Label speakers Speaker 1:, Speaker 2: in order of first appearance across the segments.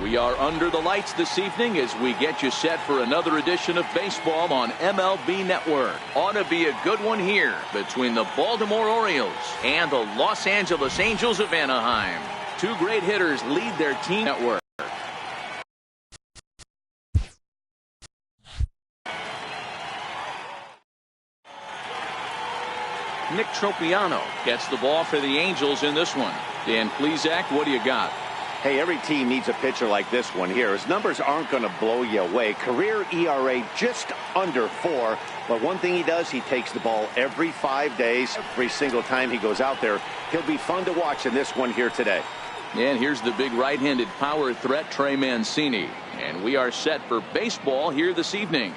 Speaker 1: We are under the lights this evening as we get you set for another edition of baseball on MLB Network. Ought to be a good one here between the Baltimore Orioles and the Los Angeles Angels of Anaheim. Two great hitters lead their team network. Nick Tropiano gets the ball for the Angels in this one. Dan Plesac, what do you got?
Speaker 2: Hey, every team needs a pitcher like this one here. His numbers aren't going to blow you away. Career ERA just under 4. But one thing he does, he takes the ball every 5 days. Every single time he goes out there, he'll be fun to watch in this one here today.
Speaker 1: And here's the big right-handed power threat, Trey Mancini. And we are set for baseball here this evening.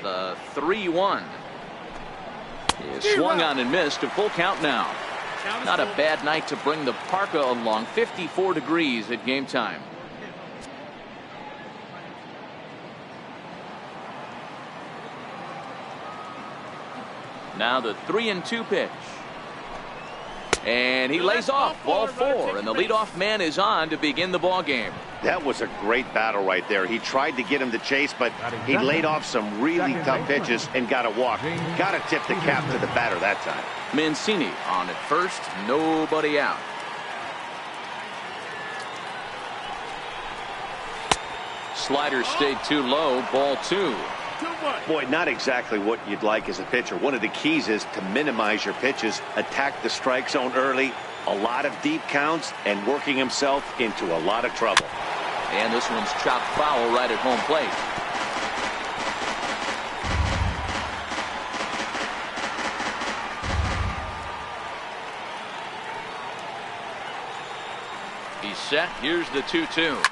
Speaker 1: The 3-1 is swung on and missed. A full count now. Not a bad night to bring the parka along. 54 degrees at game time. Now the 3-2 pitch. And he lays off ball 4, and the leadoff man is on to begin the ball game.
Speaker 2: That was a great battle right there. He tried to get him to chase, but he laid off some really tough pitches and got a walk. Got to tip the cap to the batter that time.
Speaker 1: Mancini on at first, nobody out. Slider stayed too low, ball 2.
Speaker 2: Boy, not exactly what you'd like as a pitcher. One of the keys is to minimize your pitches, attack the strike zone early, a lot of deep counts, and working himself into a lot of trouble.
Speaker 1: And this one's chopped foul right at home plate. He's set. Here's the 2-2.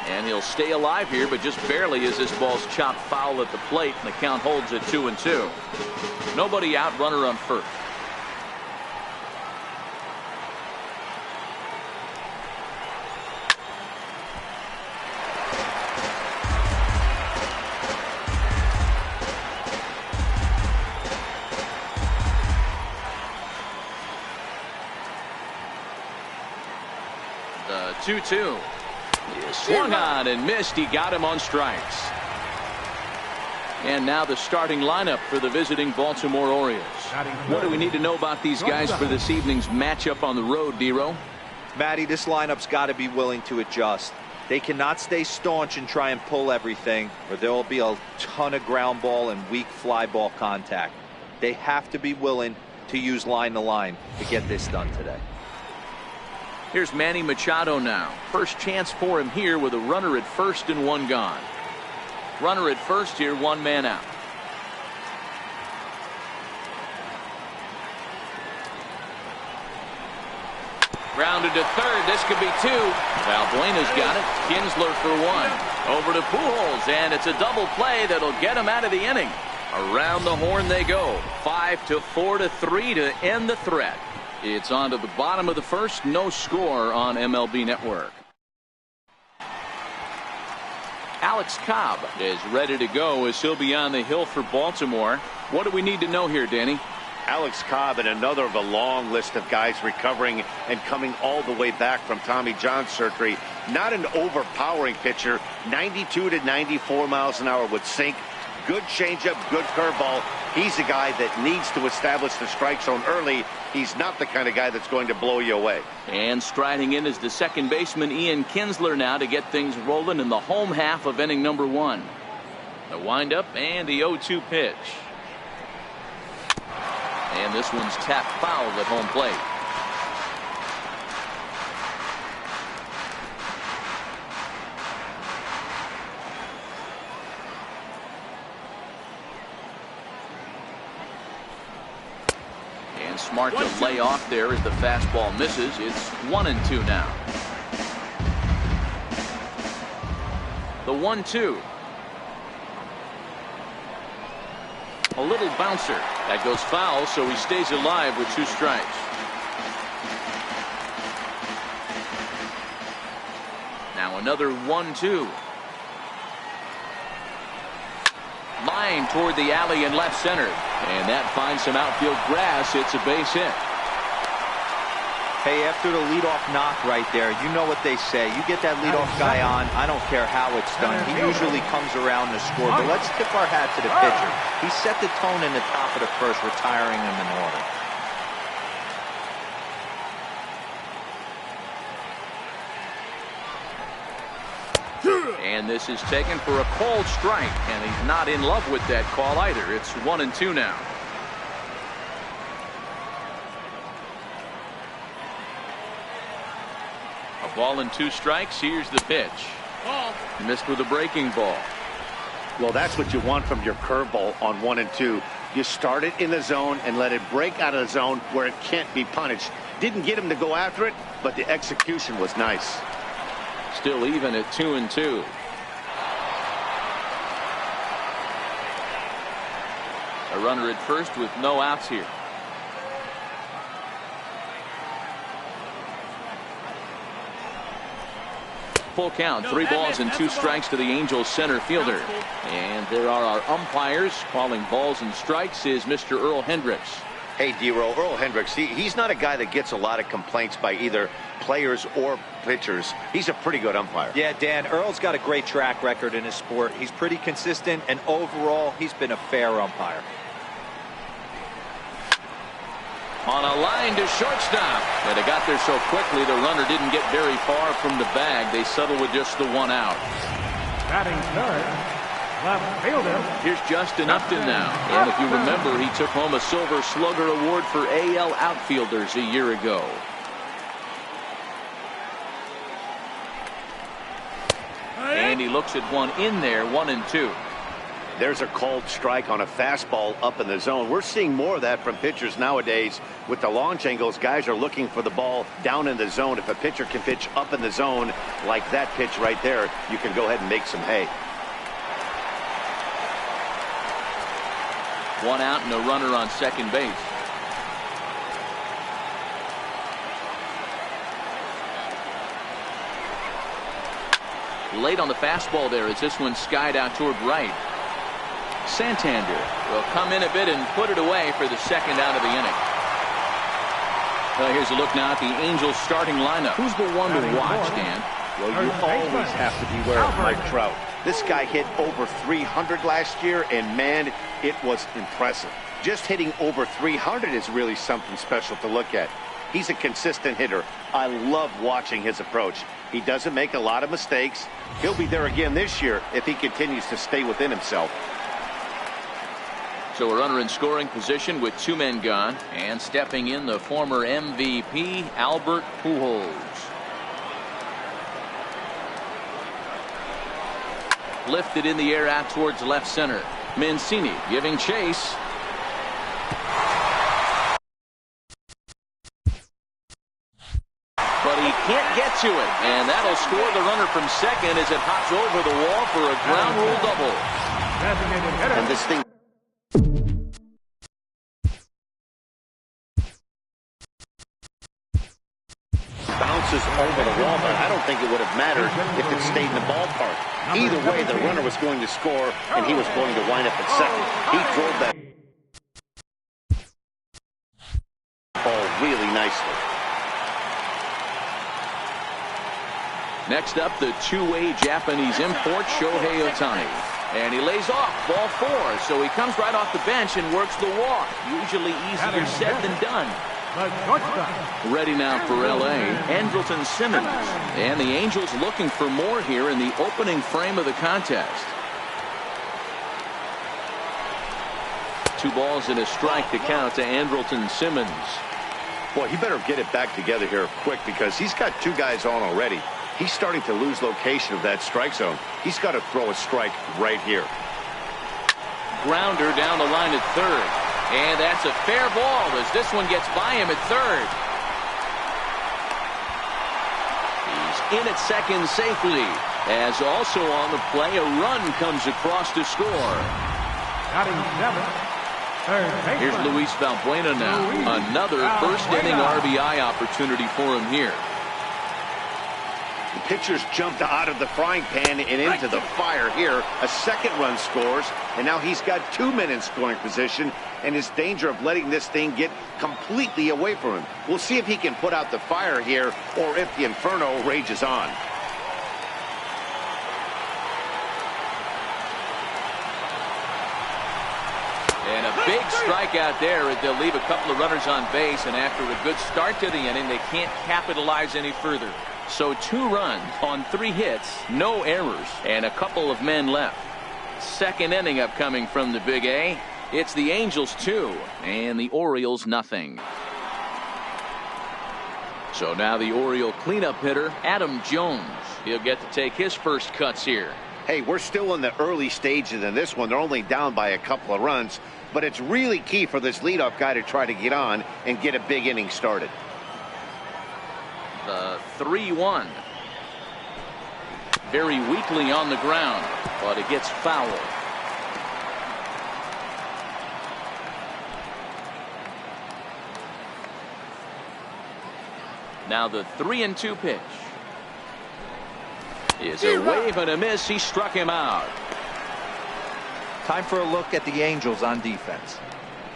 Speaker 1: And he'll stay alive here, but just barely as this ball's chopped foul at the plate, and the count holds at 2-2. Nobody out, runner on first. The 2-2. Swung on and missed. He got him on strikes. And now the starting lineup for the visiting Baltimore Orioles. What do we need to know about these guys for this evening's matchup on the road, D-Row?
Speaker 3: Matty, this lineup's got to be willing to adjust. They cannot stay staunch and try and pull everything, or there will be a ton of ground ball and weak fly ball contact. They have to be willing to use line to line to get this done today.
Speaker 1: Here's Manny Machado now. First chance for him here with a runner at first and 1 gone. Runner at first here, 1 man out. Grounded to third. This could be 2. Valbuena's got it. Kinsler for 1. Over to Pujols, and it's a double play that'll get him out of the inning. Around the horn they go. 5-4 to 3 to end the threat. It's on to the bottom of the first. No score on MLB Network. Alex Cobb is ready to go as he'll be on the hill for Baltimore. What do we need to know here, Danny?
Speaker 2: Alex Cobb and another of a long list of guys recovering and coming all the way back from Tommy John surgery. Not an overpowering pitcher. 92 to 94 miles an hour with sink. Good changeup, good curveball. He's a guy that needs to establish the strike zone early. He's not the kind of guy that's going to blow you away.
Speaker 1: And striding in is the second baseman Ian Kinsler now to get things rolling in the home half of inning number 1. The windup and the 0-2 pitch. And this one's tapped foul at home plate. Smart to lay off there as the fastball misses. It's 1-2 now. The 1-2. A little bouncer. That goes foul, so he stays alive with 2 strikes. Now another 1-2. Line toward the alley in left center. And that finds some outfield grass. It's a base hit.
Speaker 3: Hey, after the leadoff knock right there, you know what they say. You get that leadoff guy on, I don't care how it's done. He usually comes around to score, but let's tip our hat to the pitcher. He set the tone in the top of the first, retiring him in order.
Speaker 1: And this is taken for a called strike, and he's not in love with that call either. It's 1-2 now. A ball and 2 strikes. Here's the pitch. Missed with a breaking ball.
Speaker 2: Well, that's what you want from your curveball on 1 and 2. You start it in the zone and let it break out of the zone where it can't be punished. Didn't get him to go after it, but the execution was nice.
Speaker 1: Still even at 2-2. A runner at first with no outs here. Full count, 3 balls and 2 strikes to the Angels center fielder. And there are our umpires calling balls and strikes is Mr. Earl Hendricks.
Speaker 2: Hey, D-Roll, Earl Hendricks, he's not a guy that gets a lot of complaints by either players or pitchers. He's a pretty good umpire.
Speaker 3: Yeah, Dan, Earl's got a great track record in his sport. He's pretty consistent, and overall, he's been a fair umpire.
Speaker 1: On a line to shortstop. And they got there so quickly the runner didn't get very far from the bag. They settled with just the 1 out.
Speaker 4: Batting third, left fielder.
Speaker 1: Here's Justin Upton now. And if you remember, he took home a Silver Slugger Award for AL outfielders a year ago. And he looks at one in there, 1-2.
Speaker 2: There's a called strike on a fastball up in the zone. We're seeing more of that from pitchers nowadays. With the launch angles, guys are looking for the ball down in the zone. If a pitcher can pitch up in the zone like that pitch right there, you can go ahead and make some hay.
Speaker 1: 1 out and a runner on second base. Late on the fastball there as this one skied out toward right. Santander will come in a bit and put it away for the 2nd out of the inning. Well, here's a look now at the Angels starting lineup. Who's the one to watch, Dan?
Speaker 2: Well, you always have to beware of Mike Trout. This guy hit over 300 last year, and man, it was impressive. Just hitting over 300 is really something special to look at. He's a consistent hitter. I love watching his approach. He doesn't make a lot of mistakes. He'll be there again this year if he continues to stay within himself.
Speaker 1: So a runner in scoring position with 2 men gone, and stepping in the former MVP Albert Pujols. Lifted in the air out towards left center. Mancini giving chase. But he can't get to it, and that'll score the runner from second as it hops over the wall for a ground rule double.
Speaker 2: And this thing bounces over the wall, but I don't think it would have mattered if it stayed in the ballpark. Either way, the runner was going to score, and he was going to wind up at second. He drove that ball really nicely.
Speaker 1: Next up, the 2-way Japanese import, Shohei Ohtani. And he lays off, ball 4, so he comes right off the bench and works the walk. Usually easier said than done. Ready now for L.A., Andrelton Simmons. And the Angels looking for more here in the opening frame of the contest. 2 balls and a strike to count to Andrelton Simmons.
Speaker 2: Boy, he better get it back together here quick because he's got 2 guys on already. He's starting to lose location of that strike zone. He's got to throw a strike right here.
Speaker 1: Grounder down the line at third. And that's a fair ball as this one gets by him at third. He's in at second safely. As also on the play, a run comes across to score. Here's Luis Valbuena now. Another first inning RBI opportunity for him here.
Speaker 2: The pitcher's jumped out of the frying pan and into the fire here. A second run scores, and now he's got 2 men in scoring position and is danger of letting this thing get completely away from him. We'll see if he can put out the fire here or if the inferno rages on.
Speaker 1: And a big strikeout there. They'll leave a couple of runners on base, and after a good start to the inning, they can't capitalize any further. So 2 runs on 3 hits, no errors, and a couple of men left. Second inning upcoming from the Big A. It's the Angels 2 and the Orioles nothing. So now the Oriole cleanup hitter, Adam Jones. He'll get to take his first cuts here.
Speaker 2: Hey, we're still in the early stages in this one. They're only down by a couple of runs, but it's really key for this leadoff guy to try to get on and get a big inning started.
Speaker 1: The 3-1. Very weakly on the ground, but it gets foul. Now the 3-2 pitch. Is a wave and a miss. He struck him out.
Speaker 3: Time for a look at the Angels on defense.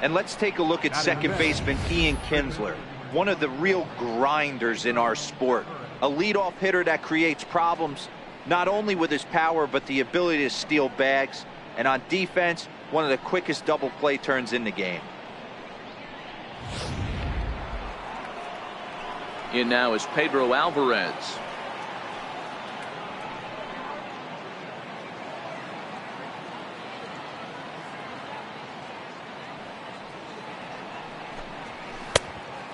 Speaker 3: And let's take a look at second baseman Ian Kinsler, one of the real grinders in our sport. A leadoff hitter that creates problems, not only with his power, but the ability to steal bags. And on defense, one of the quickest double play turns in the game.
Speaker 1: In now is Pedro Alvarez.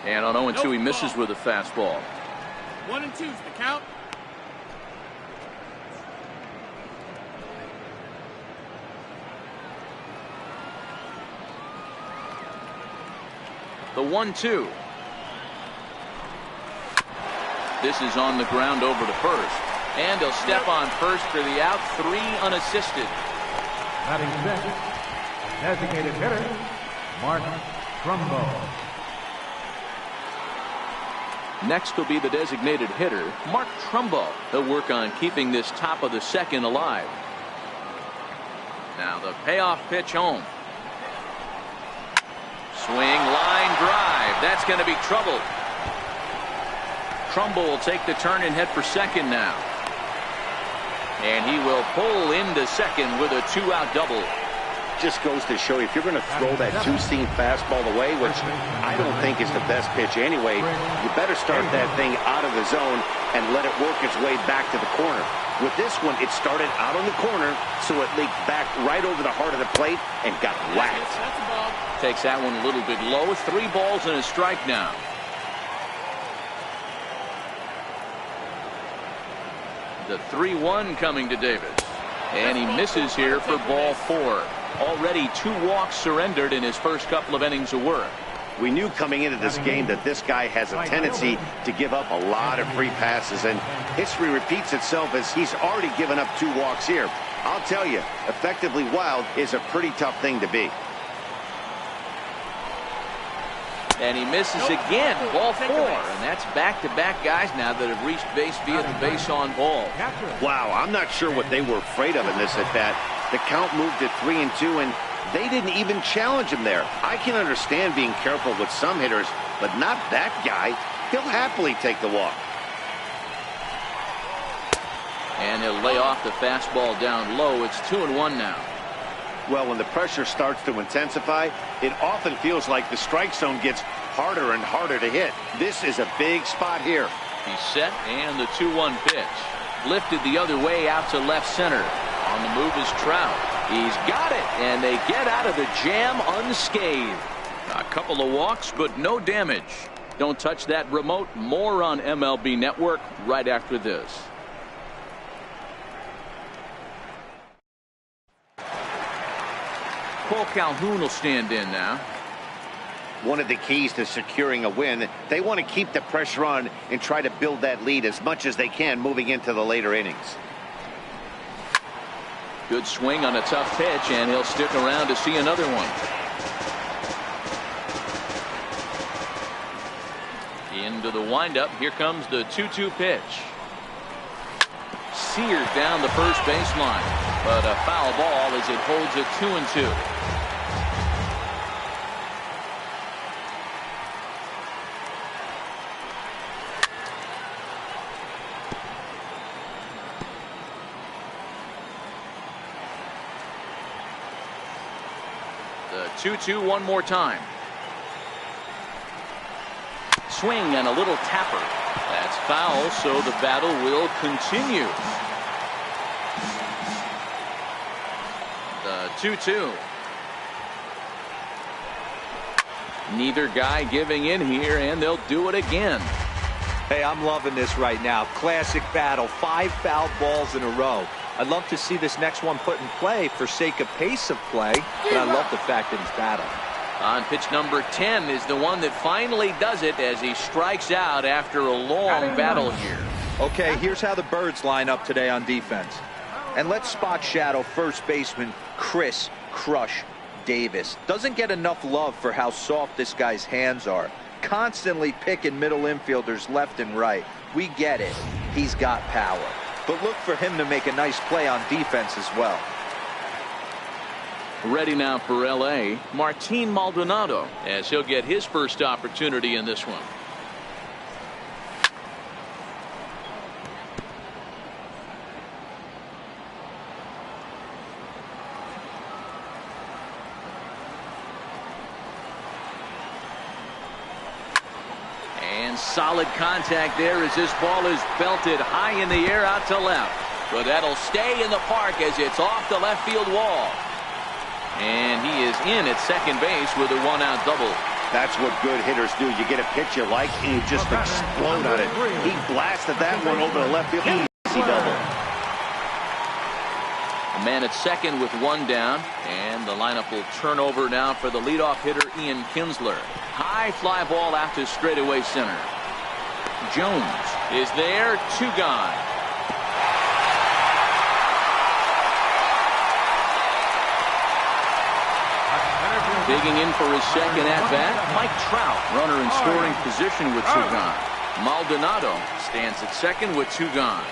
Speaker 1: And on 0-2, he misses with a fastball.
Speaker 5: 1-2's the count.
Speaker 1: The 1-2. This is on the ground over to first. And he'll step on first for the out. 3 unassisted.
Speaker 4: Batting sixth, designated hitter, Mark Trumbo.
Speaker 1: Next will be the designated hitter, Mark Trumbo. He'll work on keeping this top of the second alive. Now the payoff pitch home. Swing, line drive. That's going to be trouble. Trumbo will take the turn and head for second now. And he will pull into second with a 2-out double.
Speaker 2: Just goes to show you, if you're going to throw that 2-seam fastball away, which I don't think is the best pitch anyway, you better start that thing out of the zone and let it work its way back to the corner. With this one, it started out on the corner, so it leaked back right over the heart of the plate and got whacked.
Speaker 1: Takes that one a little bit low. 3 balls and a strike now. The 3-1 coming to Davis. And he misses here for ball 4. Already 2 walks surrendered in his first couple of innings of work.
Speaker 2: We knew coming into this game that this guy has a tendency to give up a lot of free passes, and history repeats itself as he's already given up 2 walks here. I'll tell you, effectively wild is a pretty tough thing to be.
Speaker 1: And he misses again. Ball 4. And that's back-to-back guys now that have reached base via the base on ball.
Speaker 2: Wow, I'm not sure what they were afraid of in this at bat. The count moved to 3-2, and they didn't even challenge him there. I can understand being careful with some hitters, but not that guy. He'll happily take the walk.
Speaker 1: And he'll lay off the fastball down low. It's 2-1 now.
Speaker 2: Well, when the pressure starts to intensify, it often feels like the strike zone gets harder and harder to hit. This is a big spot here.
Speaker 1: He's set, and the 2-1 pitch. Lifted the other way out to left center. On the move is Trout. He's got it, and they get out of the jam unscathed. A couple of walks, but no damage. Don't touch that remote. More on MLB Network right after this. Cole Calhoun will stand in now.
Speaker 2: One of the keys to securing a win, they want to keep the pressure on and try to build that lead as much as they can moving into the later innings.
Speaker 1: Good swing on a tough pitch, and he'll stick around to see another one. Into the windup. Here comes the 2-2 pitch. seared down the first baseline, but a foul ball as it holds it 2-2. The 2-2 one more time. Swing and a little tapper. That's foul, so the battle will continue. The 2-2. Neither guy giving in here, and they'll do it again.
Speaker 3: Hey, I'm loving this right now. Classic battle. 5 foul balls in a row. I'd love to see this next one put in play for sake of pace of play, but I love the fact that he's battling.
Speaker 1: On pitch number 10 is the one that finally does it as he strikes out after a long battle here.
Speaker 3: Okay, here's how the Birds line up today on defense. And let's spot shadow first baseman Chris Crush Davis. Doesn't get enough love for how soft this guy's hands are. Constantly picking middle infielders left and right. We get it. He's got power. But look for him to make a nice play on defense as well.
Speaker 1: Ready now for L.A., Martin Maldonado, as he'll get his first opportunity in this one. And solid contact there as this ball is belted high in the air out to left. But that'll stay in the park as it's off the left field wall. And he is in at second base with a 1-out double.
Speaker 2: That's what good hitters do. You get a pitch you like and you just explode on it. He blasted that one over the left field. Easy double.
Speaker 1: A man at second with 1 down, and the lineup will turn over now for the leadoff hitter Ian Kinsler. High fly ball out to straightaway center. Jones is there, 2 gone. Digging in for his second at-bat, Mike Trout, runner in scoring position with 2 gone. Maldonado stands at second with 2 gone.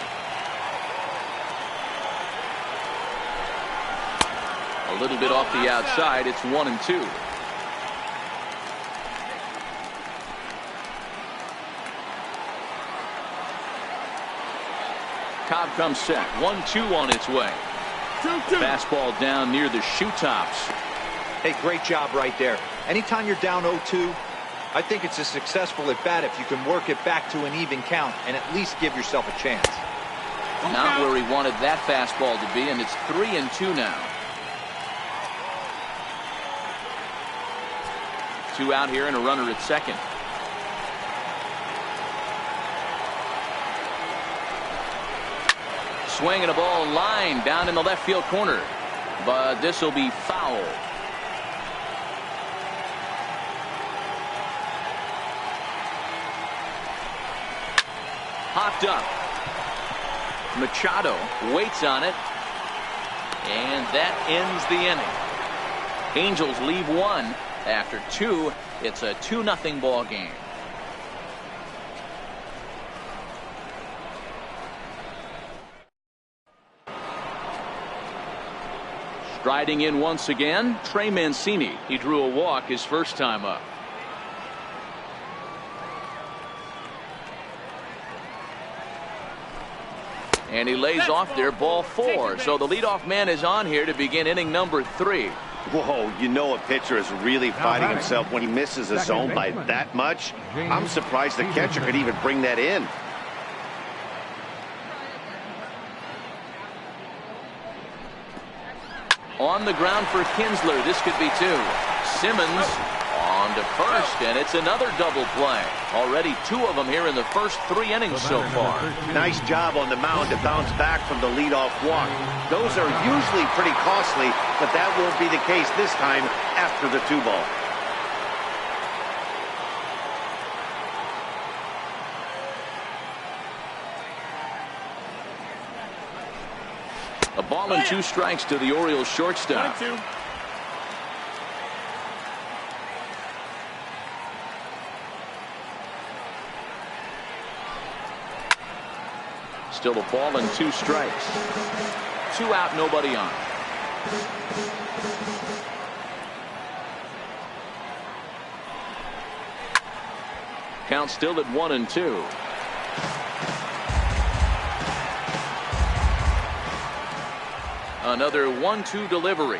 Speaker 1: A little bit off the outside, it's 1-2. Cobb comes set, 1-2 on its way. Fastball down near the shoe tops.
Speaker 3: Hey, great job right there. Anytime you're down 0-2, I think it's a successful at bat if you can work it back to an even count and at least give yourself a chance.
Speaker 1: Not where he wanted that fastball to be, and it's 3-2 now. 2 out here and a runner at second. Swing and a ball line down in the left field corner, but this will be foul. Hopped up. Machado waits on it, and that ends the inning. Angels leave 1 after 2. It's a 2-0 ball game. Striding in once again, Trey Mancini. He drew a walk his first time up. And he lays off there, ball 4. So the leadoff man is on here to begin inning number 3.
Speaker 2: Whoa, you know a pitcher is really fighting himself when he misses a zone by that much. I'm surprised the catcher could even bring that in.
Speaker 1: On the ground for Kinsler. This could be 2. Simmons on to first, and it's another double play. Already 2 of them here in the first 3 innings so far.
Speaker 2: Nice job on the mound to bounce back from the leadoff walk. Those are usually pretty costly, but that won't be the case this time after the 2-ball.
Speaker 1: A ball and 2 strikes to the Orioles shortstop.
Speaker 5: 1-2.
Speaker 1: Still a ball and 2 strikes. 2 out, nobody on. Count still at 1-2. Another 1-2 delivery.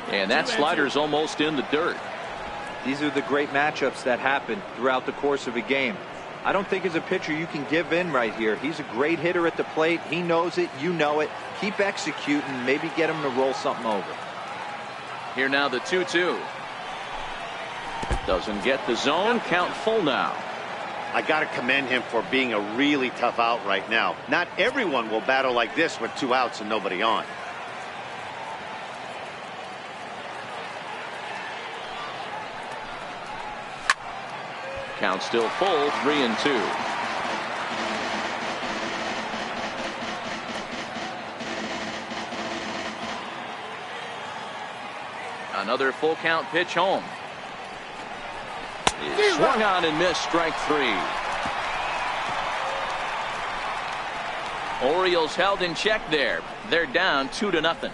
Speaker 1: And that slider's almost in the dirt.
Speaker 3: These are the great matchups that happen throughout the course of a game. I don't think as a pitcher you can give in right here. He's a great hitter at the plate. He knows it. You know it. Keep executing. Maybe get him to roll something over.
Speaker 1: Here now the 2-2. Doesn't get the zone. Count full now.
Speaker 2: I got to commend him for being a really tough out right now. Not everyone will battle like this with 2 outs and nobody on.
Speaker 1: Count still full, 3-2. Another full count pitch home. Is swung on and missed, strike 3. Orioles held in check there. They're down 2-0.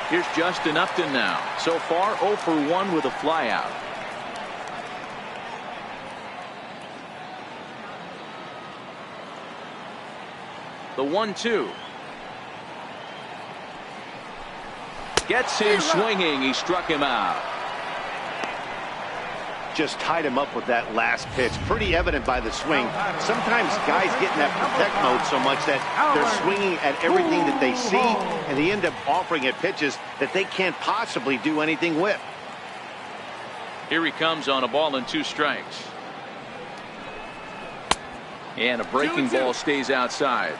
Speaker 1: Here's Justin Upton now. So far 0 for 1 with a flyout. The 1-2. Gets him swinging. He struck him out.
Speaker 2: Just tied him up with that last pitch. Pretty evident by the swing. Sometimes guys get in that protect mode so much that they're swinging at everything that they see, and they end up offering it pitches that they can't possibly do anything with.
Speaker 1: Here he comes on a ball and 2 strikes. And a breaking ball stays outside.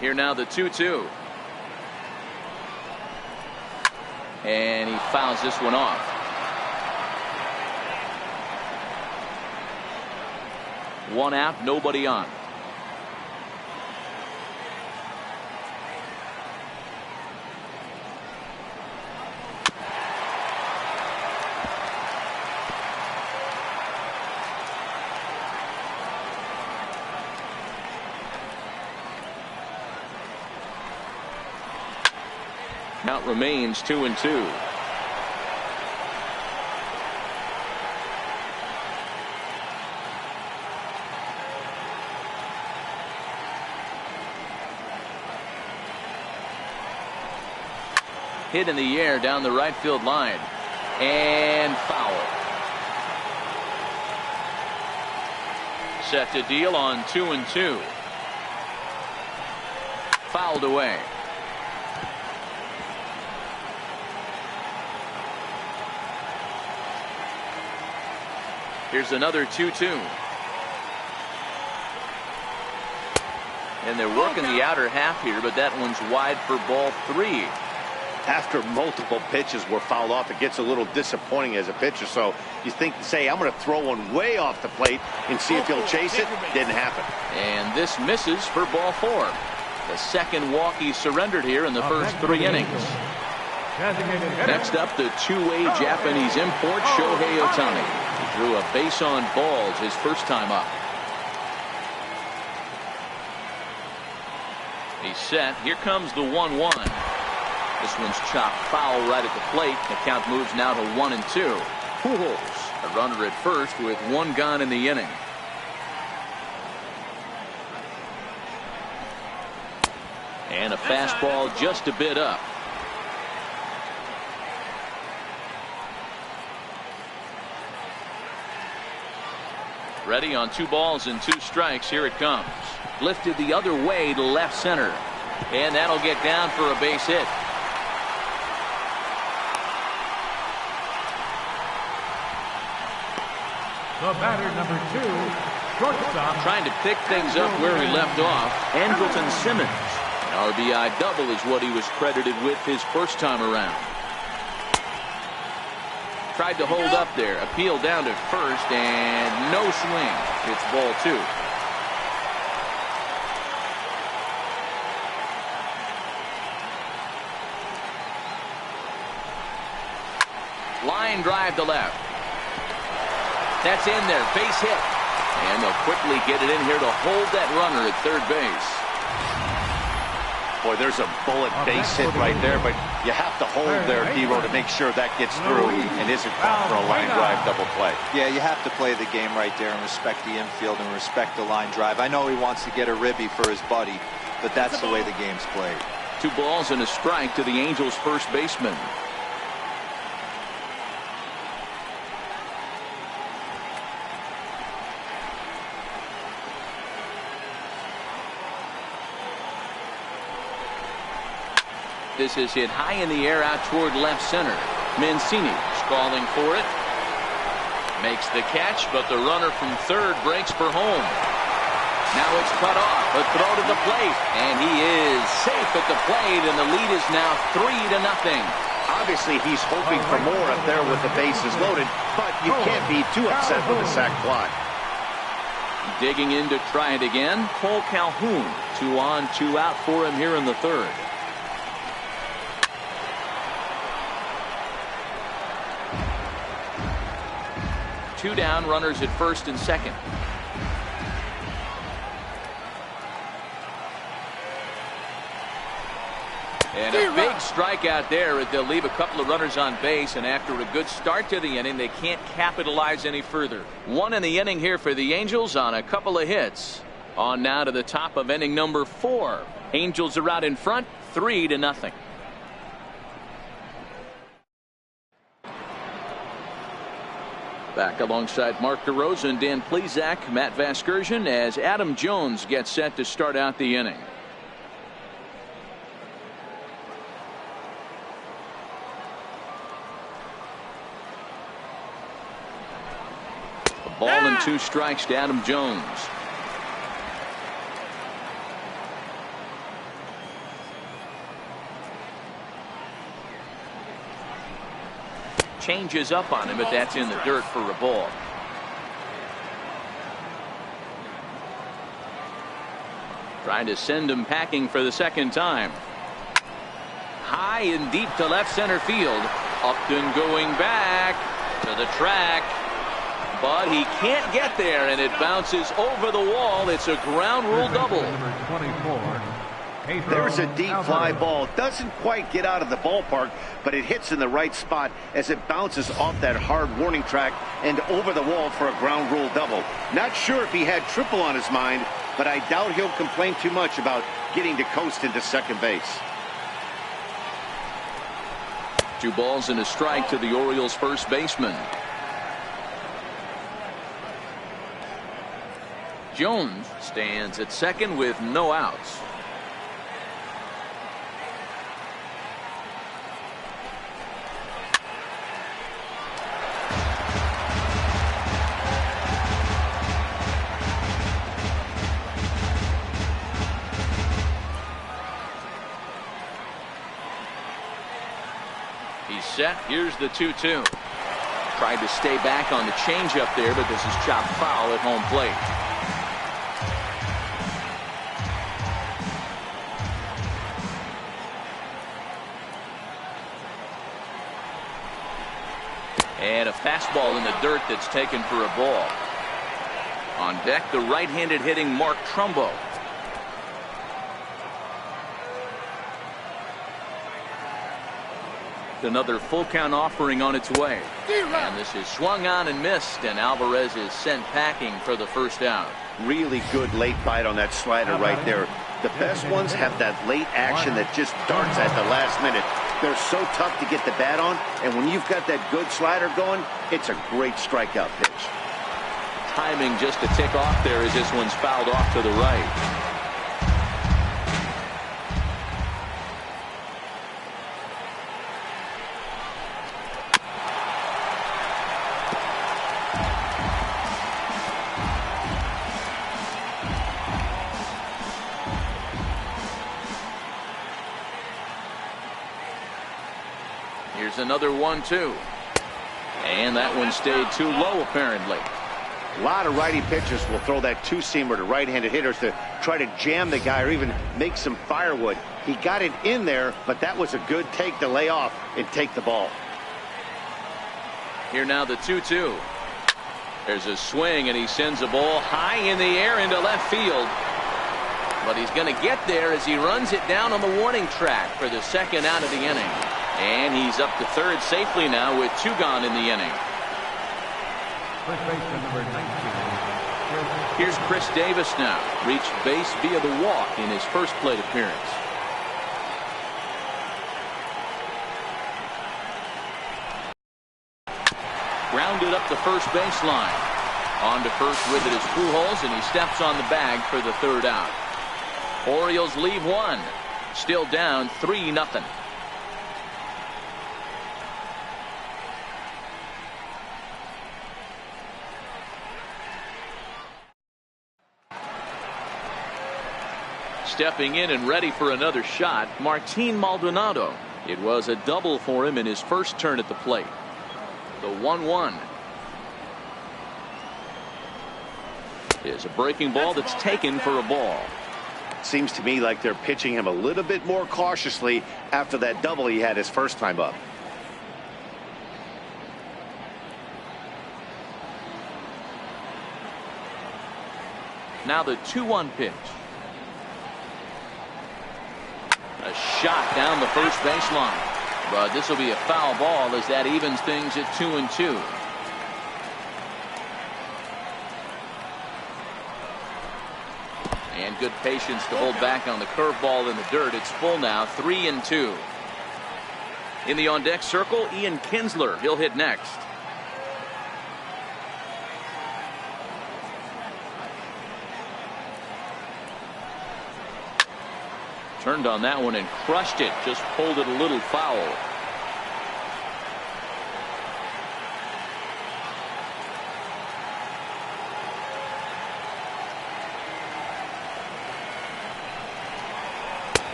Speaker 1: Here now the 2-2. And he fouls this one off. One out, nobody on. Count remains 2-2. Hit in the air down the right field line. And foul. Set to deal on 2-2. Fouled away. Here's another 2-2. And they're working the outer half here, but that one's wide for ball 3.
Speaker 2: After multiple pitches were fouled off, it gets a little disappointing as a pitcher. So you think, say, I'm going to throw one way off the plate and see if he'll chase it. Didn't happen.
Speaker 1: And this misses for ball 4. The second walk he surrendered here in the first 3 innings. Next up, the two-way Japanese import, Shohei Ohtani. He drew a base on balls his first time up. He's set. Here comes the 1-1. This one's chopped foul right at the plate. The count moves now to 1-2. Pujols, a runner at first with 1 gone in the inning. And a fastball just a bit up. Ready on 2 balls and 2 strikes. Here it comes. Lifted the other way to left center. And that'll get down for a base hit.
Speaker 4: The batter, number 2, shortstop.
Speaker 1: Trying to pick things up where he left off. Andrelton Simmons. An RBI double is what he was credited with his first time around. Tried to hold up there. Appeal down to first, and no swing. It's ball 2. Line drive to left. That's in there. Base hit. And they'll quickly get it in here to hold that runner at third base.
Speaker 2: Boy, there's a bullet base hit right there, but you have to hold there, Hero, to make sure that gets through and isn't caught for a line drive double play.
Speaker 3: Yeah, you have to play the game right there and respect the infield and respect the line drive. I know he wants to get a ribby for his buddy, but that's the way the game's played.
Speaker 1: 2 balls and a strike to the Angels' first baseman. This is hit high in the air out toward left center. Mancini calling for it. Makes the catch, but the runner from third breaks for home. Now it's cut off. A throw to the plate. And he is safe at the plate, and the lead is now 3-0.
Speaker 2: Obviously, he's hoping for more up there with the bases loaded, but you can't be too upset with a sac fly.
Speaker 1: Digging in to try it again. Cole Calhoun. 2 on, 2 out for him here in the third. Two down, runners at first and second. And a big strikeout there. They'll leave a couple of runners on base, and after a good start to the inning, they can't capitalize any further. 1 in the inning here for the Angels on a couple of hits. On now to the top of inning number 4. Angels are out in front, 3-0. Back alongside Mark DeRosa, Dan Plesac, Matt Vasgersian, as Adam Jones gets set to start out the inning. A ball and 2 strikes to Adam Jones. Changes up on him, but that's in the dirt for a ball. Trying to send him packing for the second time. High and deep to left center field. Upton going back to the track, but he can't get there, and it bounces over the wall. It's a ground rule double.
Speaker 4: Number 24.
Speaker 2: There's a deep fly ball. Doesn't quite get out of the ballpark, but it hits in the right spot as it bounces off that hard warning track and over the wall for a ground rule double. Not sure if he had triple on his mind, but I doubt he'll complain too much about getting to coast into second base.
Speaker 1: 2 balls and a strike to the Orioles' first baseman. Jones stands at second with no outs. Set. Here's the 2-2. Tried to stay back on the changeup there, but this is chopped foul at home plate. And a fastball in the dirt that's taken for a ball. On deck, the right-handed hitting Mark Trumbo. Another full count offering on its way. And this is swung on and missed, and Alvarez is sent packing for the first out.
Speaker 2: Really good late bite on that slider right there. The best ones have that late action that just darts at the last minute. They're so tough to get the bat on, and when you've got that good slider going, it's a great strikeout pitch.
Speaker 1: Timing just a tick off there as this one's fouled off to the right. Here's another 1-2. And that one stayed too low, apparently.
Speaker 2: A lot of righty pitchers will throw that two-seamer to right-handed hitters to try to jam the guy or even make some firewood. He got it in there, but that was a good take to lay off and take the ball.
Speaker 1: Here now the 2-2. There's a swing, and he sends a ball high in the air into left field. But he's going to get there as he runs it down on the warning track for the second out of the inning. And he's up to third safely now with 2 gone in the inning.
Speaker 4: First baseman number 19.
Speaker 1: Here's Chris Davis now. Reached base via the walk in his first plate appearance. Grounded up the first baseline. On to first with it is Pujols, and he steps on the bag for the third out. Orioles leave 1. Still down 3-0. Stepping in and ready for another shot, Martin Maldonado. It was a double for him in his first turn at the plate. The 1-1 is a breaking ball that's taken for a ball.
Speaker 2: Seems to me like they're pitching him a little bit more cautiously after that double he had his first time up.
Speaker 1: Now the 2-1 pitch. A shot down the first baseline. But this will be a foul ball as that evens things at 2-2. And good patience to hold back on the curveball in the dirt. It's full now, 3-2. In the on-deck circle, Ian Kinsler. He'll hit next. Turned on that one and crushed it. Just pulled it a little foul.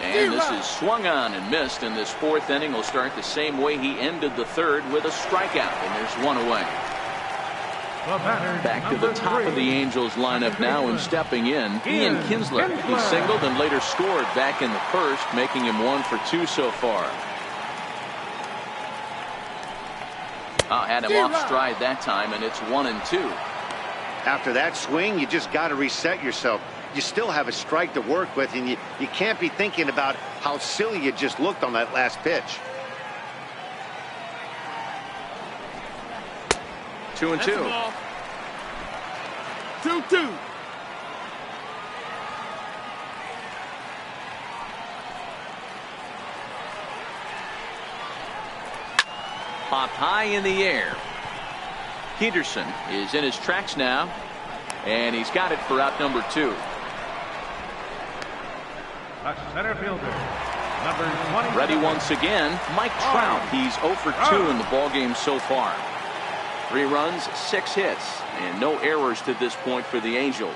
Speaker 1: And this is swung on and missed, and this fourth inning will start the same way he ended the third, with a strikeout, and there's one away. Back to the top of the Angels lineup now, and stepping in, Ian Kinsler. He singled and later scored back in the first, making him 1 for 2 so far. Had him off stride that time, and it's 1-2.
Speaker 2: After that swing, you just got to reset yourself. You still have a strike to work with, and you can't be thinking about how silly you just looked on that last pitch.
Speaker 1: 2-2.
Speaker 5: 2-2.
Speaker 1: Popped high in the air. Peterson is in his tracks now, and he's got it for out number 2.
Speaker 4: The center fielder, number 20.
Speaker 1: Ready once again, Mike Trout. He's 0 for 2 in the ballgame so far. 3 runs, 6 hits, and no errors to this point for the Angels.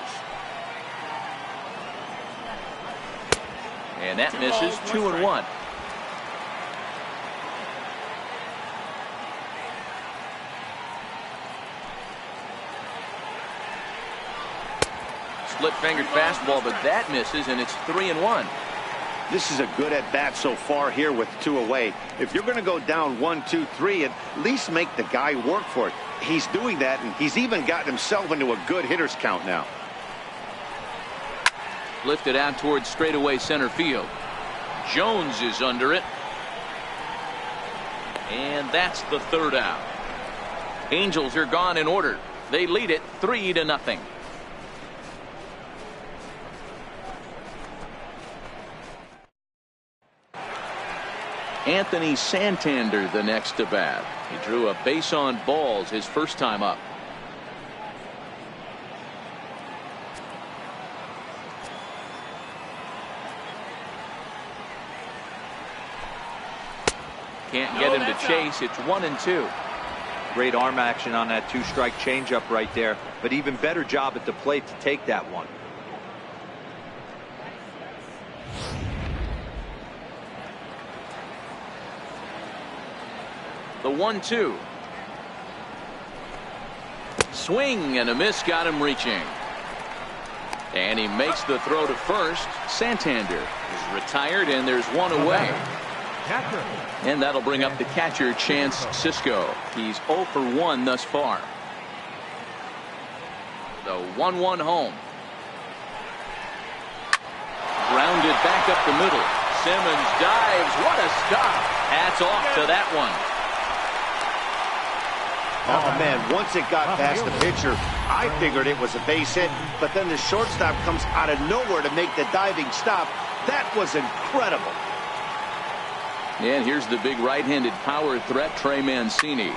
Speaker 1: And that misses. 2-1. Split-fingered fastball, but that misses, and it's 3-1.
Speaker 2: This is a good at-bat so far here with 2 away. If you're going to go down 1, 2, 3, at least make the guy work for it. He's doing that, and he's even gotten himself into a good hitter's count now.
Speaker 1: Lifted out towards straightaway center field. Jones is under it. And that's the third out. Angels are gone in order. They lead it 3-0. Anthony Santander the next to bat. He drew a base on balls his first time up. Can't get him to chase. It's 1-2.
Speaker 3: Great arm action on that 2-strike changeup right there, but even better job at the plate to take that one.
Speaker 1: The 1-2. swing and a miss got him reaching. And he makes the throw to first. Santander is retired, and there's one away. And that'll bring up the catcher, Chance Sisco. He's 0 for 1 thus far. The 1-1 home. Grounded back up the middle. Simmons dives. What a stop. Hats off to that one.
Speaker 2: Oh, man, once it got past the pitcher, I figured it was a base hit, but then the shortstop comes out of nowhere to make the diving stop. That was incredible.
Speaker 1: And here's the big right-handed power threat, Trey Mancini.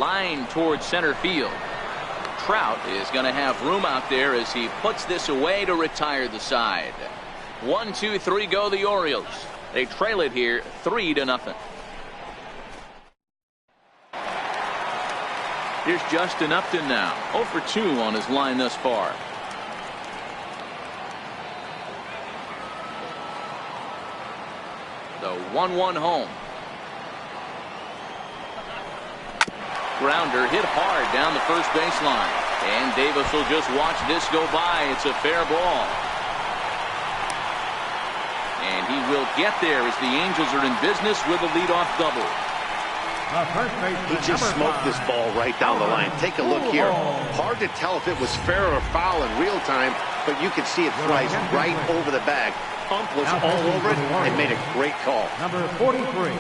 Speaker 1: Line towards center field. Trout is going to have room out there as he puts this away to retire the side. 1, 2, 3 go the Orioles. They trail it here 3-0. Here's Justin Upton now. 0 for 2 on his line thus far. The 1-1 home. Grounder hit hard down the first baseline. And Davis will just watch this go by. It's a fair ball. And he will get there as the Angels are in business with a leadoff double.
Speaker 2: He just smoked this ball right down the line. Take a look here. Hard to tell if it was fair or foul in real time, but you can see it flies right over the bag. Ump was all over it and made a great call.
Speaker 4: Number 43.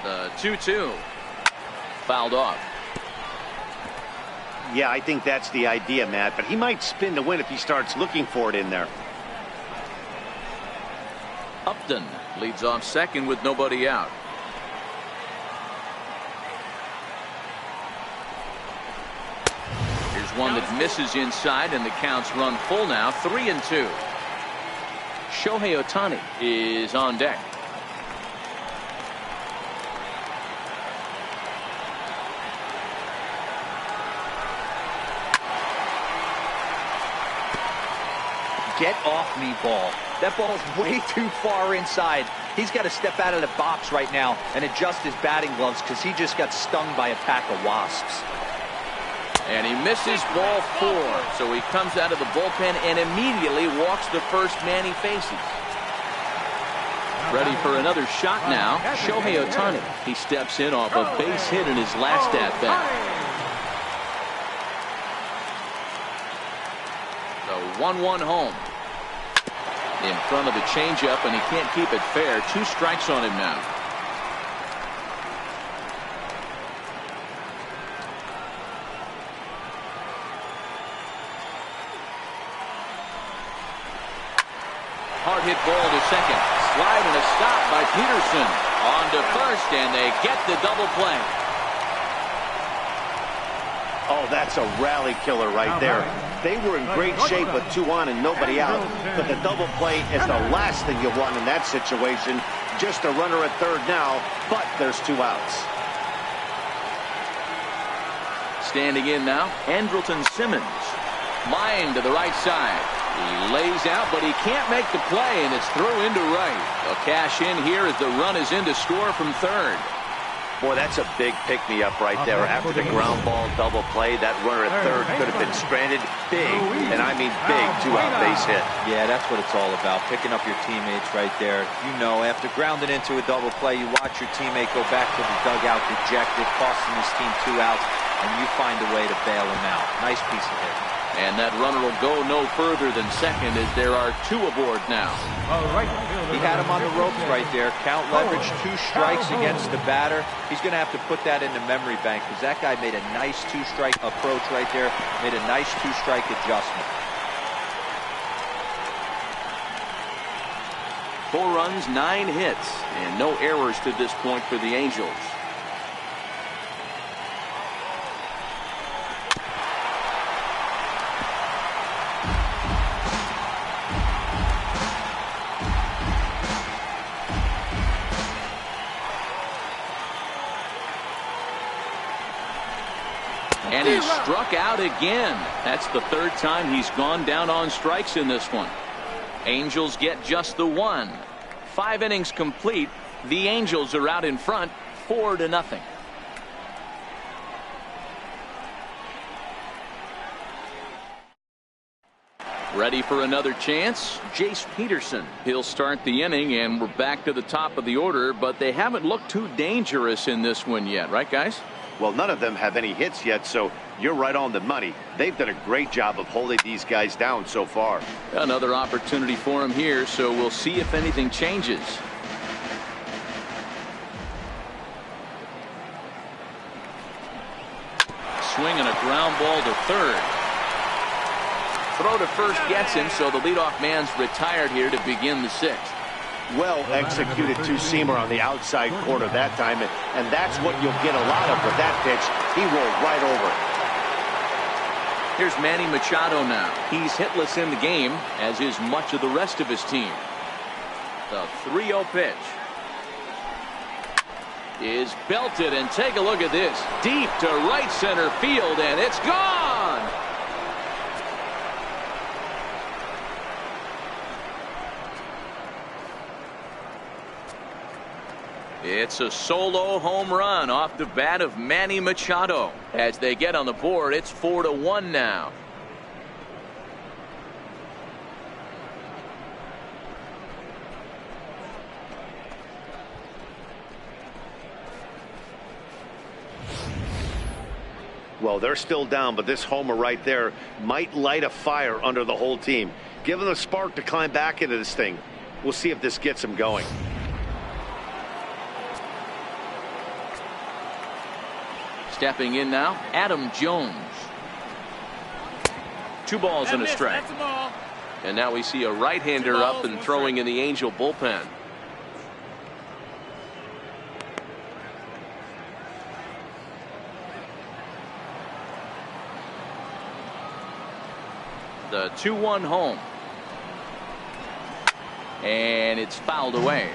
Speaker 1: The 2-2. Fouled off.
Speaker 2: Yeah, I think that's the idea, Matt, but he might spin to win if he starts looking for it in there.
Speaker 1: Upton leads off second with nobody out. Here's one that misses inside, and the count's run full now. 3-2. Shohei Ohtani is on deck.
Speaker 3: Get off me, ball. That ball's way too far inside. He's got to step out of the box right now and adjust his batting gloves because he just got stung by a pack of wasps.
Speaker 1: And he misses ball 4. So he comes out of the bullpen and immediately walks the first man he faces. Ready for another shot now. Shohei Ohtani. He steps in off a base hit in his last at-bat. The 1-1 home. In front of the changeup, and he can't keep it fair. 2 strikes on him now. Hard hit ball to second. Slide and a stop by Peterson. On to first, and they get the double play.
Speaker 2: Oh, that's a rally killer right there. They were in great shape with 2 on and nobody out, but the double play is the last thing you want in that situation. Just a runner at third now, but there's 2 outs.
Speaker 1: Standing in now, Andrelton Simmons. Line to the right side. He lays out, but he can't make the play, and it's through into right. They'll cash in here as the run is in to score from third.
Speaker 2: Boy, that's a big pick-me-up right there. After the ground ball double play, that runner at third could have been stranded big, and I mean big, 2-out base hit.
Speaker 3: Yeah, that's what it's all about, picking up your teammates right there. You know, after grounding into a double play, you watch your teammate go back to the dugout dejected, costing his team 2 outs, and you find a way to bail him out. Nice piece of hit.
Speaker 1: And that runner will go no further than second as there are 2 aboard now.
Speaker 3: He had him on the ropes right there. Count leverage, 2 strikes against the batter. He's going to have to put that in the memory bank because that guy made a nice 2-strike approach right there. Made a nice 2-strike adjustment.
Speaker 1: 4 runs, 9 hits, and no errors to this point for the Angels. And he struck out again. That's the third time he's gone down on strikes in this one. Angels get just the one. 5 innings complete. The Angels are out in front 4-0. Ready for another chance? Jace Peterson. He'll start the inning, and we're back to the top of the order, but they haven't looked too dangerous in this one yet, right, guys?
Speaker 2: Well, none of them have any hits yet, so you're right on the money. They've done a great job of holding these guys down so far.
Speaker 1: Another opportunity for him here, so we'll see if anything changes. Swing and a ground ball to third. Throw to first gets him, so the leadoff man's retired here to begin the 6th.
Speaker 2: Well executed two-seamer on the outside corner that time, and that's what you'll get a lot of with that pitch. He rolled right over it.
Speaker 1: Here's Manny Machado now. He's hitless in the game, as is much of the rest of his team. The 3-0 pitch is belted, and take a look at this. Deep to right center field, and it's gone! It's a solo home run off the bat of Manny Machado. As they get on the board, it's 4-1 now.
Speaker 2: Well, they're still down, but this homer right there might light a fire under the whole team. Give them a spark to climb back into this thing. We'll see if this gets them going.
Speaker 1: Stepping in now, Adam Jones. 2 balls and a strike.
Speaker 5: That's a ball.
Speaker 1: And now we see a right-hander up and throwing in the Angel bullpen. The 2-1 home. And it's fouled away.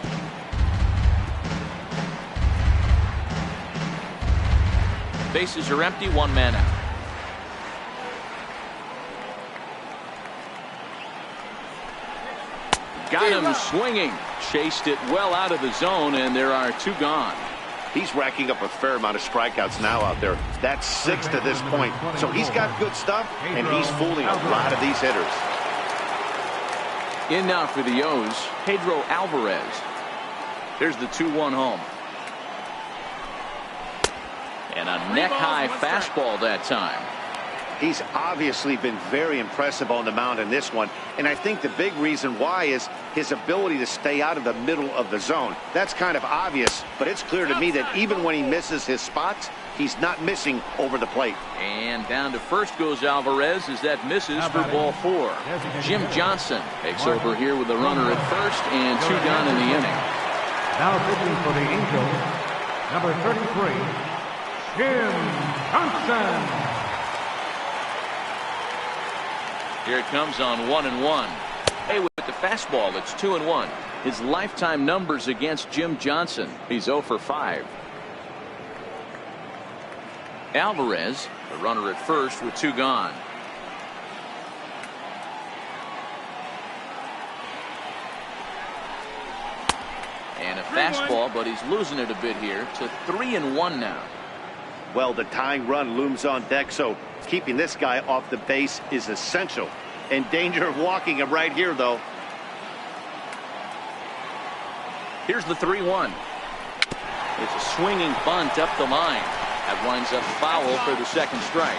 Speaker 1: Bases are empty, 1 man out. Got him swinging. Chased it well out of the zone, and there are 2 gone.
Speaker 2: He's racking up a fair amount of strikeouts now out there. That's 6 to this point. So he's got good stuff, and he's fooling a lot of these hitters.
Speaker 1: In now for the O's, Pedro Alvarez. Here's the 2-1 home. And a neck-high fastball that time.
Speaker 2: He's obviously been very impressive on the mound in this one, and I think the big reason why is his ability to stay out of the middle of the zone. That's kind of obvious, but it's clear to me that even when he misses his spots, he's not missing over the plate.
Speaker 1: And down to first goes Alvarez as that misses for ball 4. Jim Johnson takes over here with a runner at first and 2 gone in the inning.
Speaker 4: Now pitching for the Angels, number 33, Jim Johnson.
Speaker 1: Here it comes on 1-1. Hey, with the fastball, it's 2-1. His lifetime numbers against Jim Johnson. He's 0 for 5. Alvarez, a runner at first with 2 gone. And a fastball, but he's losing it a bit here to 3-1 now.
Speaker 2: Well, the tying run looms on deck, so keeping this guy off the base is essential. In danger of walking him right here, though.
Speaker 1: Here's the 3-1. It's a swinging bunt up the line. That winds up foul for the 2nd strike.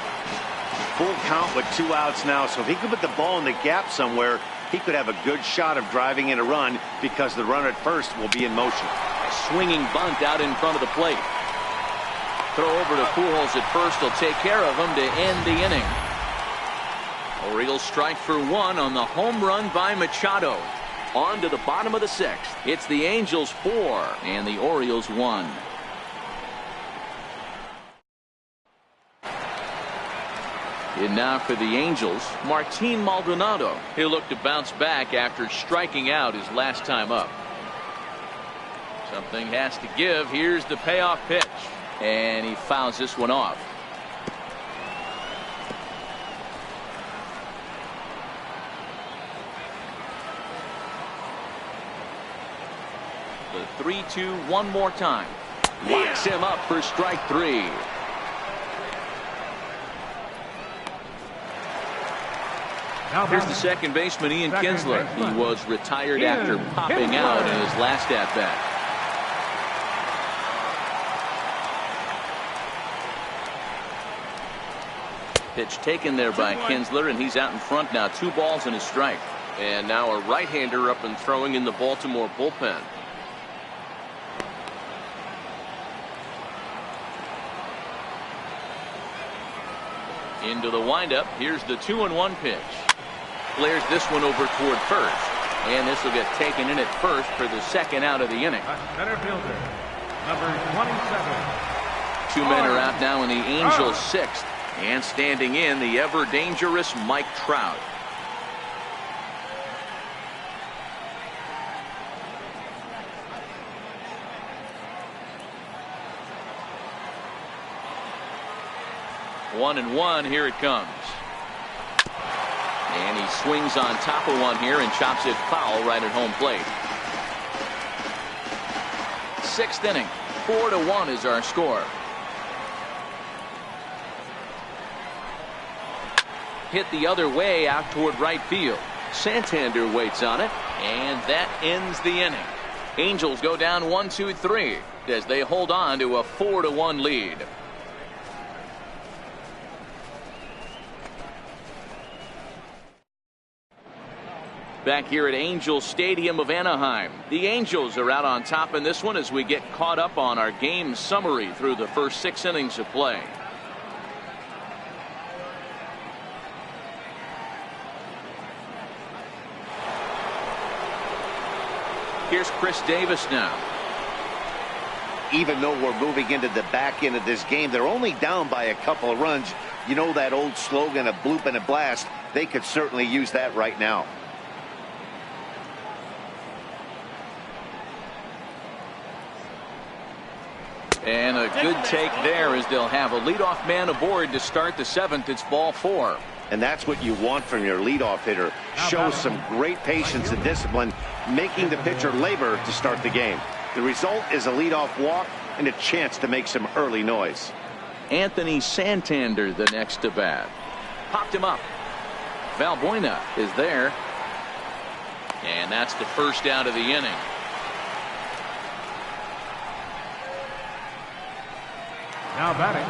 Speaker 2: Full count with 2 outs now, so if he could put the ball in the gap somewhere, he could have a good shot of driving in a run because the runner at first will be in motion.
Speaker 1: A swinging bunt out in front of the plate. Throw over to Pujols at first will take care of him to end the inning. Orioles strike for 1 on the home run by Machado. On to the bottom of the 6th. It's the Angels 4 and the Orioles 1. In now for the Angels, Martin Maldonado. He'll look to bounce back after striking out his last time up. Something has to give. Here's the payoff pitch. And he fouls this one off. The 3-2 one more time. Locks him up for strike 3. Here's the second baseman, Ian Kinsler. He was retired after popping out in his last at-bat. Pitch taken there by Kinsler, and he's out in front now. 2 balls and a strike.
Speaker 6: And now a right-hander up and throwing in the Baltimore bullpen.
Speaker 1: Into the windup. Here's the 2-1 pitch. Flares this one over toward first. And this will get taken in at first for the second out of the inning.
Speaker 4: Center fielder, number 27.
Speaker 1: 2 men are out now in the Angels' 6th. And standing in, the ever-dangerous Mike Trout. One and one, here it comes. And he swings on top of one here and chops it foul right at home plate. 6th inning, 4-1 is our score. Hit the other way out toward right field. Santander waits on it, and that ends the inning. Angels go down 1-2-3 as they hold on to a 4-1 lead. Back here at Angels Stadium of Anaheim, the Angels are out on top in this one as we get caught up on our game summary through the first 6 innings of play. Here's Chris Davis now.
Speaker 2: Even though we're moving into the back end of this game, they're only down by a couple of runs. You know that old slogan, a bloop and a blast? They could certainly use that right now.
Speaker 1: And a good take there as they'll have a leadoff man aboard to start the 7th. It's ball 4.
Speaker 2: And that's what you want from your leadoff hitter. Shows some great patience and discipline, making the pitcher labor to start the game. The result is a leadoff walk and a chance to make some early noise.
Speaker 1: Anthony Santander the next to bat. Popped him up. Valbuena is there. And that's the first out of the inning.
Speaker 4: Now batting,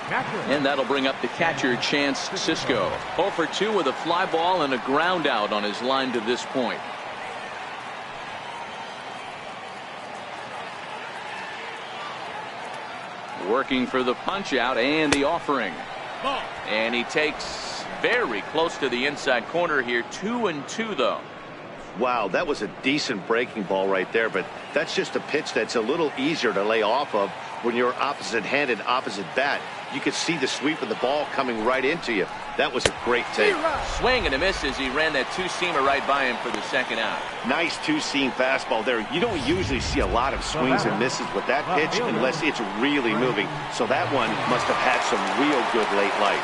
Speaker 4: catcher.
Speaker 1: And that'll bring up the catcher, Chance Cisco. 0 for 2 with a fly ball and a ground out on his line to this point. Working for the punch out and the offering. And he takes very close to the inside corner here. 2-2 though.
Speaker 2: Wow, that was a decent breaking ball right there, but that's just a pitch that's a little easier to lay off of when you're opposite-handed, opposite bat. You could see the sweep of the ball coming right into you. That was a great take.
Speaker 1: Swing and a miss as he ran that 2-seamer right by him for the second out.
Speaker 2: Nice 2-seam fastball there. You don't usually see a lot of swings and misses with that pitch unless it's really moving. So that one must have had some real good late light.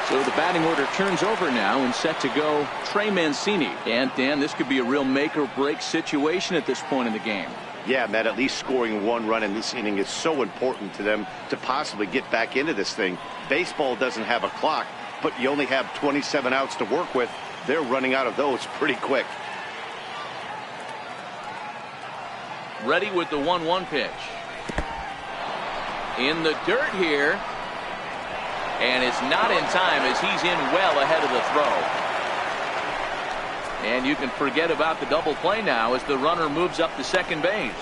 Speaker 1: So the batting order turns over now and set to go Trey Mancini. And Dan, this could be a real make or break situation at this point in the game.
Speaker 2: Yeah, Matt, at least scoring 1 run in this inning is so important to them to possibly get back into this thing. Baseball doesn't have a clock, but you only have 27 outs to work with. They're running out of those pretty quick.
Speaker 1: Ready with the 1-1 pitch. In the dirt here. And it's not in time as he's in well ahead of the throw. And you can forget about the double play now as the runner moves up to second base.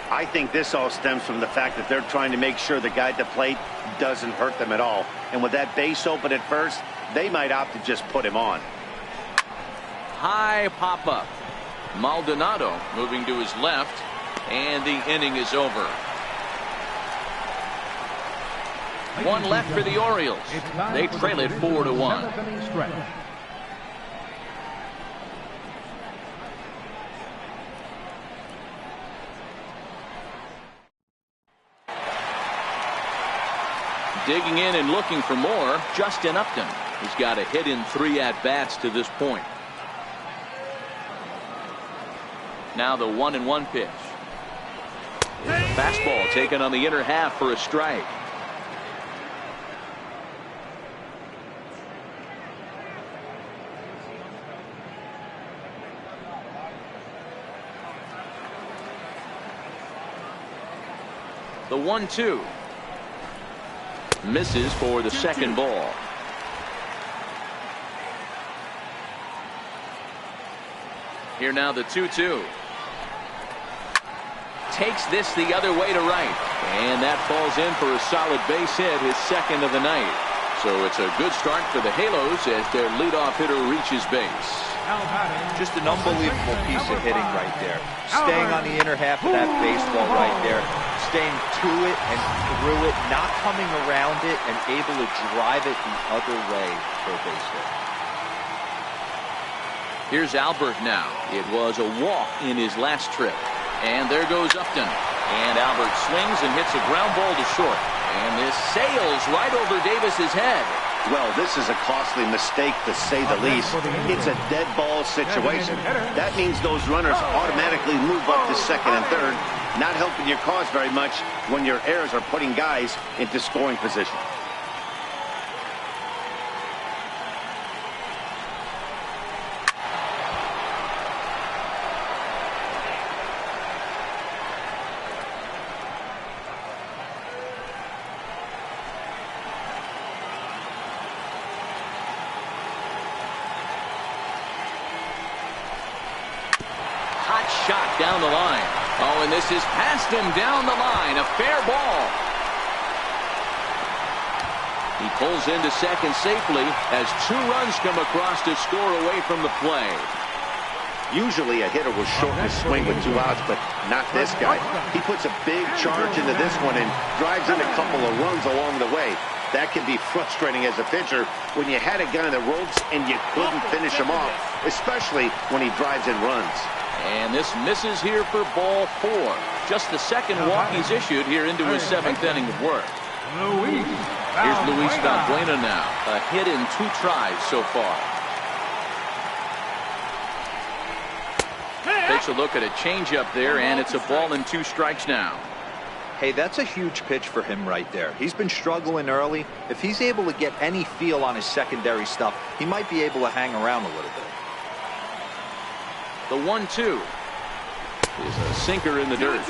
Speaker 2: I think this all stems from the fact that they're trying to make sure the guy at the plate doesn't hurt them at all. And with that base open at first, they might opt to just put him on.
Speaker 1: High pop up. Maldonado moving to his left. And the inning is over. 1 left for the Orioles. They trail it 4-1. Digging in and looking for more, Justin Upton. He's got a hit in 3 at-bats to this point. Now the 1-1 pitch. Fastball taken on the inner half for a strike. The 1-2. Misses for the second ball. Here now the 2-2. Takes this the other way to right. And that falls in for a solid base hit, his second of the night. So it's a good start for the Halos as their leadoff hitter reaches base.
Speaker 3: Just an unbelievable piece of hitting right there. Staying on the inner half of that baseball right there. Staying to it and through it, not coming around it, and able to drive it the other way for a base hit.
Speaker 1: Here's Albert now. It was a walk in his last trip. And there goes Upton. And Albert swings and hits a ground ball to short. And this sails right over Davis's head.
Speaker 2: Well, this is a costly mistake, to say the least. It's a dead ball situation. That means those runners automatically move up to second and third, not helping your cause very much when your errors are putting guys into scoring position.
Speaker 1: Shot down the line. Oh, and this is past him down the line. A fair ball. He pulls into second safely as 2 runs come across to score away from the play.
Speaker 2: Usually a hitter will shorten his swing with 2 outs, but not this guy. He puts a big charge into this one and drives in a couple of runs along the way. That can be frustrating as a pitcher when you had a guy on the ropes and you couldn't finish him off, especially when he drives in runs.
Speaker 1: And this misses here for ball 4. Just the second walk he's issued here into his 7th inning of work. Here's Luis Valbuena now. A hit in 2 tries so far. Takes a look at a changeup there, and it's a ball and 2 strikes now.
Speaker 3: Hey, that's a huge pitch for him right there. He's been struggling early. If he's able to get any feel on his secondary stuff, he might be able to hang around a little bit.
Speaker 1: The 1-2 is a sinker in the dirt.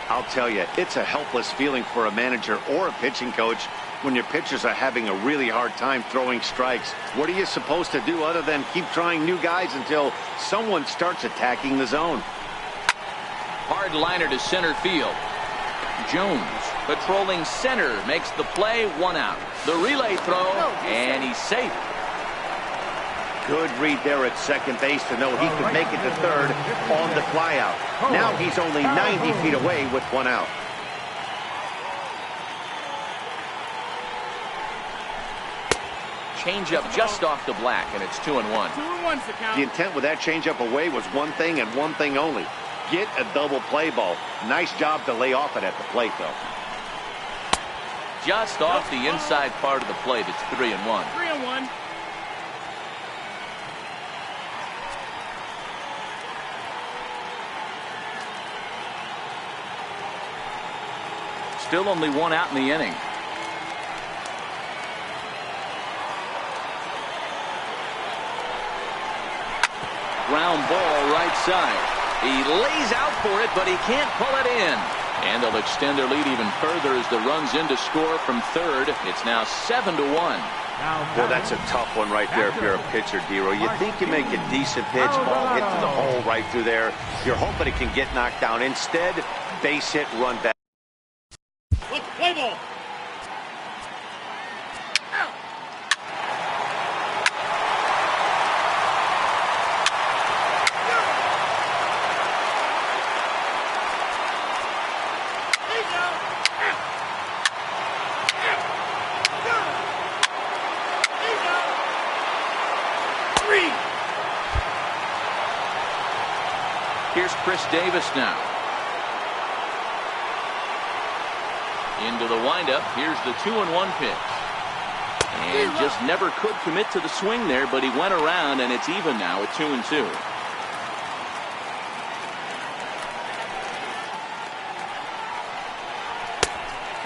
Speaker 2: I'll tell you, it's a helpless feeling for a manager or a pitching coach when your pitchers are having a really hard time throwing strikes. What are you supposed to do other than keep trying new guys until someone starts attacking the zone?
Speaker 1: Hard liner to center field. Jones patrolling center makes the play, 1 out. The relay throw, and he's safe.
Speaker 2: Good read there at second base to know he could make it to third on the flyout. Now he's only 90 feet away with 1 out.
Speaker 1: Changeup just off the black, and it's 2-1.
Speaker 5: 2-1's the count.
Speaker 2: The intent with that changeup away was one thing and one thing only. Get a double play ball. Nice job to lay off it at the plate, though.
Speaker 1: Just off the inside part of the plate, it's 3-1.
Speaker 5: 3-1.
Speaker 1: Still only 1 out in the inning. Ground ball right side. He lays out for it, but he can't pull it in. And they'll extend their lead even further as the run's in to score from third. It's now 7-1.
Speaker 2: Well, that's a tough one right there if you're a pitcher, Dero. You think you make a decent pitch, ball hit to the hole right through there. You're hoping it can get knocked down. Instead, base hit, run back.
Speaker 5: Play ball.
Speaker 1: Here's Chris Davis now. Into the windup. Here's the 2-1 pitch. And just never could commit to the swing there, but he went around, and it's even now at 2-2.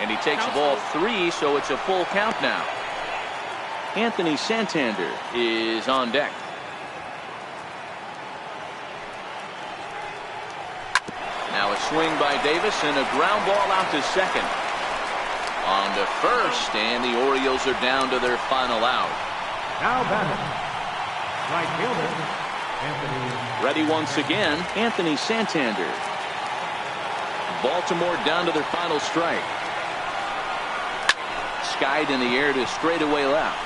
Speaker 1: And he takes ball 3, so it's a full count now. Anthony Santander is on deck. Now a swing by Davis and a ground ball out to second. On to first, and the Orioles are down to their final out.
Speaker 4: Now batting, right fielder, Anthony.
Speaker 1: Ready once again, Anthony Santander. Baltimore down to their final strike. Skied in the air to straightaway left.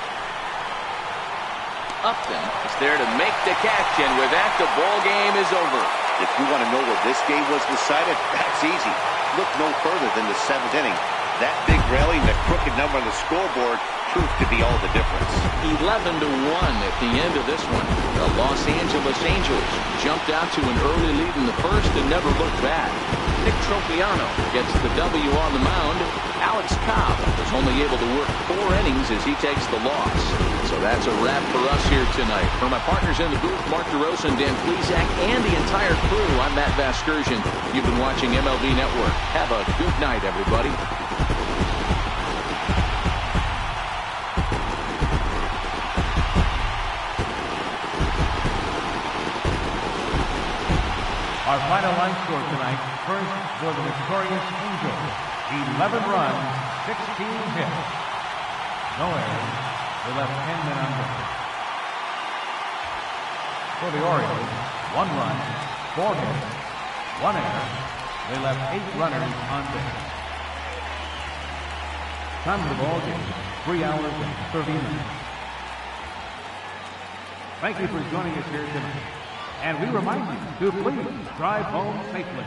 Speaker 1: Upton is there to make the catch, and with that, the ball game is over.
Speaker 2: If you want to know where this game was decided, that's easy. Look no further than the 7th inning. That big rally and the crooked number on the scoreboard proved to be all the difference.
Speaker 1: 11-1 at the end of this one. The Los Angeles Angels jumped out to an early lead in the first and never looked back. Nick Tropiano gets the W on the mound. Alex Cobb was only able to work 4 innings as he takes the loss. So that's a wrap for us here tonight. For my partners in the booth, Mark DeRosa and Dan Plesac, and the entire crew, I'm Matt Vasgersian. You've been watching MLB Network. Have a good night, everybody.
Speaker 4: Our final line score tonight, first for the victorious Angels, 11 runs, 16 hits. No errors. They left 10 men on base. For the Orioles, 1 run, 4 hits, 1 error. They left 8 runners on base. Time of the ball game, 3 hours and 30 minutes. Thank you for joining us here tonight. And we remind you to please drive home safely.